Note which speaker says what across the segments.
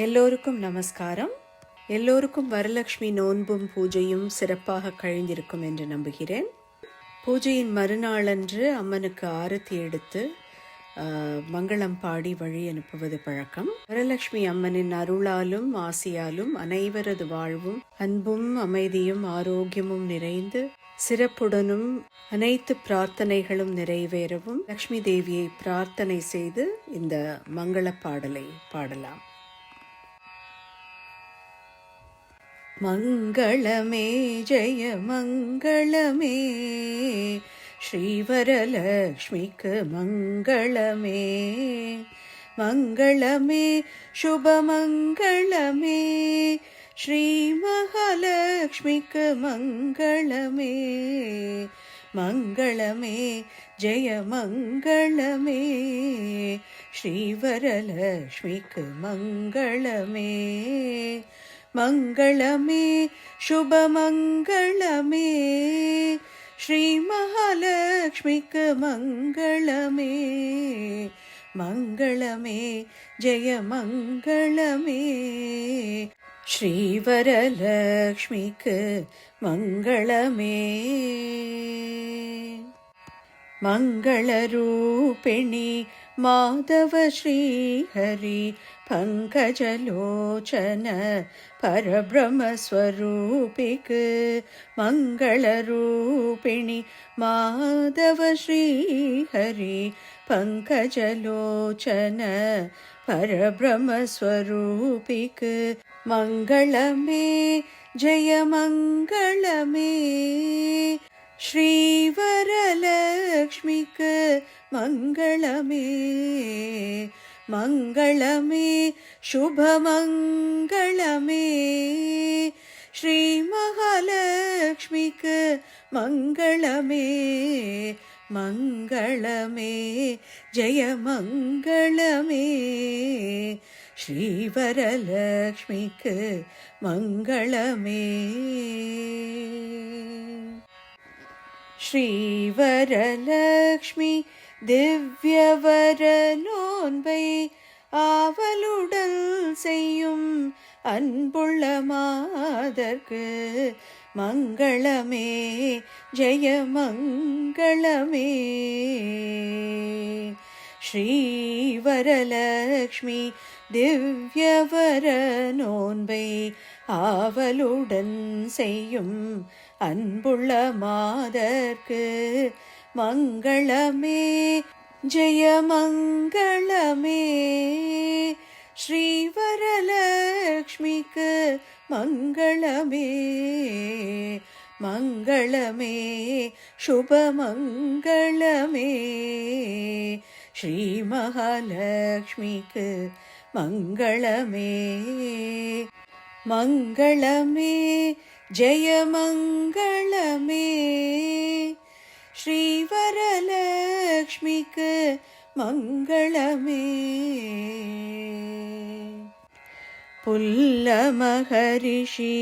Speaker 1: எல்லோருக்கும் நமஸ்காரம். எல்லோருக்கும் வரலட்சுமி நோன்பும் பூஜையும் சிறப்பாக கழிந்திருக்கும் என்று நம்புகிறேன். பூஜையின் மறுநாளன்று அம்மனுக்கு ஆரத்தி எடுத்து மங்களம் பாடி வழி அனுப்புவது பழக்கம். வரலட்சுமி அம்மனின் அருளாலும் ஆசியாலும் அனைவரது வாழ்வும் அன்பும் அமைதியும் ஆரோக்கியமும் நிறைந்து சிறப்புடனும் அனைத்து பிரார்த்தனைகளும் நிறைவேறவும் லக்ஷ்மி தேவியை பிரார்த்தனை செய்து இந்த மங்கள பாடலை பாடலாம். மங்களமே ஜெய மங்களமே, ஸ்ரீவரலக்ஷ்மிக்கு மங்களமே. மங்களமே சுபமங்களமே, ஸ்ரீ மகாலட்சுமிக்கு மங்களமே. மங்களமே ஜெய மங்களமே, ஸ்ரீவரலக்ஷ்மிக்கு மங்களமே. மங்களமே சுபமங்களமே, ஸ்ரீ மகாலட்சுமிக்கு மங்களமே. மங்களமே ஜெய மங்களமே, ஸ்ரீவரலக்ஷ்மிக்கு மங்களமே. மங்களரூபிணி மாதவ ஸ்ரீஹரி பங்கஜலோச்சன பரபிரமஸ்வரூபிக்கு மங்களரூபிணி மாதவ ஸ்ரீஹரி பங்கஜலோச்சன பரபிரமஸ்வரூபிக்கு மங்களமே ஜெய மங்களமே. ஸ்ரீவரலக்ஷ்மிக்கு மங்களமே. மங்களமே சுபமங்களமே, ஸ்ரீ மகாலட்சுமிக்கு மங்களமே. மங்களமே ஜெய மங்களமே, ஸ்ரீவரலக்ஷ்மிக்கு மங்களமே. ஸ்ரீவரலக்ஷ்மி திவ்யவர நோன்பை ஆவலுடல் செய்யும் அன்புள்ள மாதர்க்கு மங்களமே ஜெய மங்களமே. ஸ்ரீவரலக்ஷ்மி திவ்யவர நோன்பை ஆவலுடன் செய்யும் அன்புள்ள மாதர்க்கு மங்களமே ஜெய மங்களமே. ஸ்ரீவரலக்ஷ்மிக்கு மங்களமே. மங்களமே சுபமங்களமே, ஸ்ரீ மகாலட்சுமிக்கு மங்களமே. மங்களமே ஜெய மங்களமே, ஸ்ரீவரலக்ஷ்மிக்கு மங்களமே. புல்ல மகரிஷி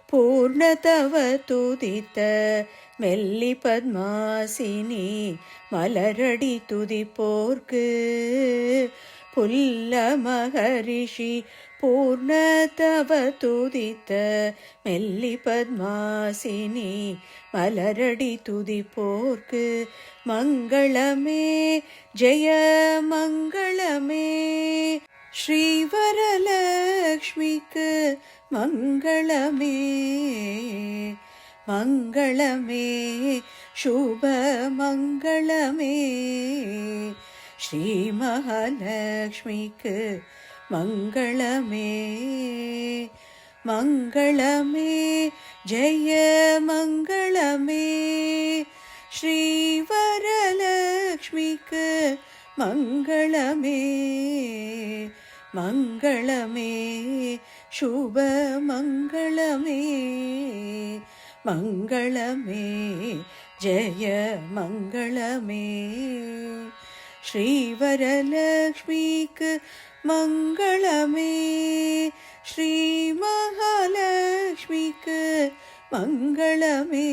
Speaker 1: பூர்ணதவ துதித்த மெல்லி பத்மாசினி மலரடி துதிப்போர்க்கு புல்ல மகரிஷி பூர்ணதவ துதித்த மெல்லி பத்மாசினி மலரடி துதிப்போர்க்கு மங்களமே ஜெய மங்களமே. ஸ்ரீவரலக்ஷ்மிக்கு மங்களமே. மங்களமே சுபமங்களமே, ஸ்ரீ மகாலட்சுமிக்கு மங்களமே. மங்களமே ஜெய மங்களமே, ஸ்ரீவரலக்ஷ்மிக்கு மங்களமே. மங்களமே சுபமங்களமே, மங்களமே ஜெய மங்களமே. ஸ்ரீவரலக்ஷ்மிக்கு மங்களமே, ஸ்ரீ மகாலட்சுமிக்கு மங்களமே.